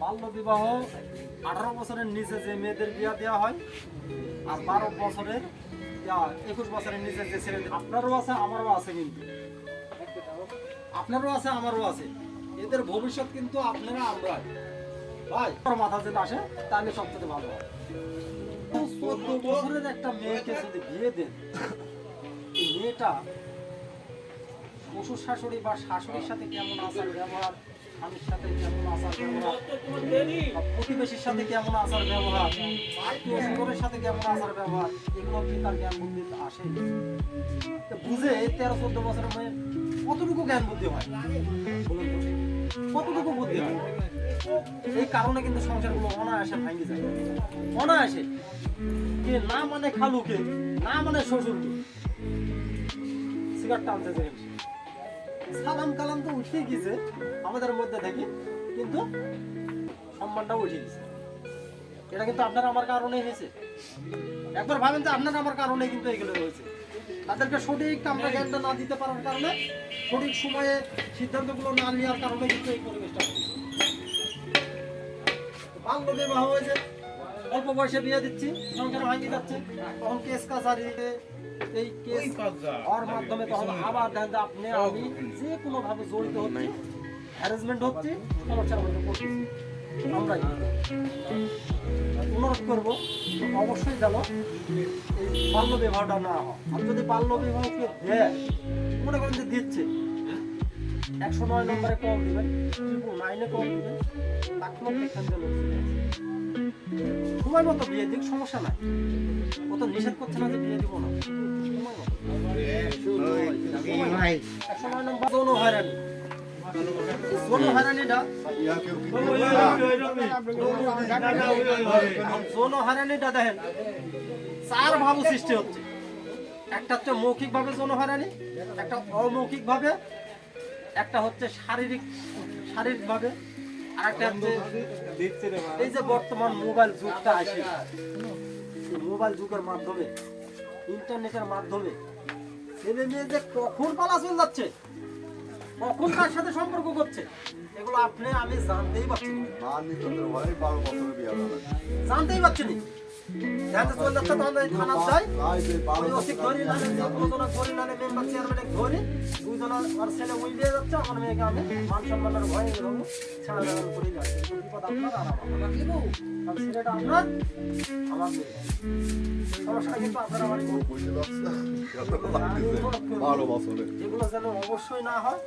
বাল্য বিবাহ 18 বছরের নিচে যে মেয়েদের বিয়ে দেওয়া হয় আর 12 বছরের 21 বছরের নিচে যে ছেলেদের, আপনারও আছে আমারও আছে, কিন্তু আপনারও আছে আমারও আছে, এদের ভবিষ্যৎ কিন্তু আপনারা আমরা ভাই মাথা যদি আসে তাহলে সবচেয়ে ভালো হয়। 14 বছরের একটা মেয়েকে যদি বিয়ে দেন, এই মেয়েটা শ্বশুর শাশুড়ি বা শাশুড়ির সাথে কেমন আচার ব্যবহার, স্বামীর সাথে কেমন আচার ব্যবহার, প্রতিবেশীর সাথে কেমন আচার ব্যবহার, আত্মীয় স্বজনের সাথে কেমন আচার ব্যবহার, এগুলো কি তার জ্ঞান বুদ্ধি আসে? বুঝে 13-14 বছরের মেয়ে কতটুকু জ্ঞান বুদ্ধি হয় বলুন তো, কতটুকু বুদ্ধি হয়? এই কারণে কিন্তু সংসারগুলো অনায়াসে ভাঙে যায়, অনায়াসে। কে না মানে খালুকে, না মানে শ্বশুরকে, সিগারেট টানতে যায়, সালাম কালাম তো উঠে গেছে আমাদের মধ্যে থেকে, কিন্তু সম্মানটাও উঠে গেছে। এটা কিন্তু আপনার আমার কারণেই হয়েছে। একবার ভাবেন যে আপনার আমার কারণে কিন্তু এগুলো হয়েছে। তাদেরকে সঠিক আমরা জ্ঞানটা না দিতে পারার কারণে, সঠিক সময়ে সিদ্ধান্তগুলো না নেওয়ার কারণে কিন্তু এই পরিবেশটা হচ্ছে। বাল্য বিবাহ হয়েছে, অল্প বয়সে বিয়ে দিচ্ছি, সংসার ভাঙিয়ে যাচ্ছে, তখন কেস কাছারিতে এই কেস হওয়ার মাধ্যমে তখন আবার দেখেন যে আপনি আমি যে কোনো ভাবে জড়িত হচ্ছি, হ্যারাসমেন্ট হচ্ছে, সমস্যার মধ্যে পড়ছি। আমরাই অনুরোধ করবো অবশ্যই যেন এই বাল্য বিবাহটা না হয়। আর যদি বাল্য বিবাহকে দেয়, মনে করেন যে দিচ্ছে, 109 নম্বরে কল দিবেন, 999-এ কল দিবেন, তাৎক্ষণিক দেখেন যে লোক সময় মতো বিয়ে দিক, সমস্যা নাই, ও তো নিষেধ করছে না যে বিয়ে দিব না, সময় মতো। 109 নম্বর যৌন হয়রানি, যৌন হয়রানিটা দেখেন 4 ভাবে সৃষ্টি হচ্ছে। একটা হচ্ছে মৌখিক ভাবে যৌন হয়রানি, একটা অমৌখিক ভাবে, একটা হচ্ছে শারীরিক ভাবে, আর একটা হচ্ছে এই যে বর্তমান মোবাইল যুগটা আসে, এই মোবাইল যুগের মাধ্যমে, ইন্টারনেটের মাধ্যমে ছেলে মেয়ে যে কখন পালাচল যাচ্ছে, কখন কার সাথে সম্পর্ক করছে, এগুলো আপনি আমি জানতেই পারছি না, জানতেই পারছি না। জানতে চলে যাচ্ছে, তখন থানা যাই, ওই ওসি ধরি না, প্রযোজনা ধরি না, মেম্বার চেয়ারম্যানে ধরি, দুইজন আর ছেলে উই দিয়ে যাচ্ছে, আমার মেয়েকে আমি মান সম্মানের ভয়ে এরকম ছাড়া বেড়ানো করে যাচ্ছি। বিপদ আপনার আর আমার, ছেলেটা আপনার, আমার মেয়ে, সমস্যাটা কিন্তু আপনার আমার। এগুলো যেন অবশ্যই না হয়।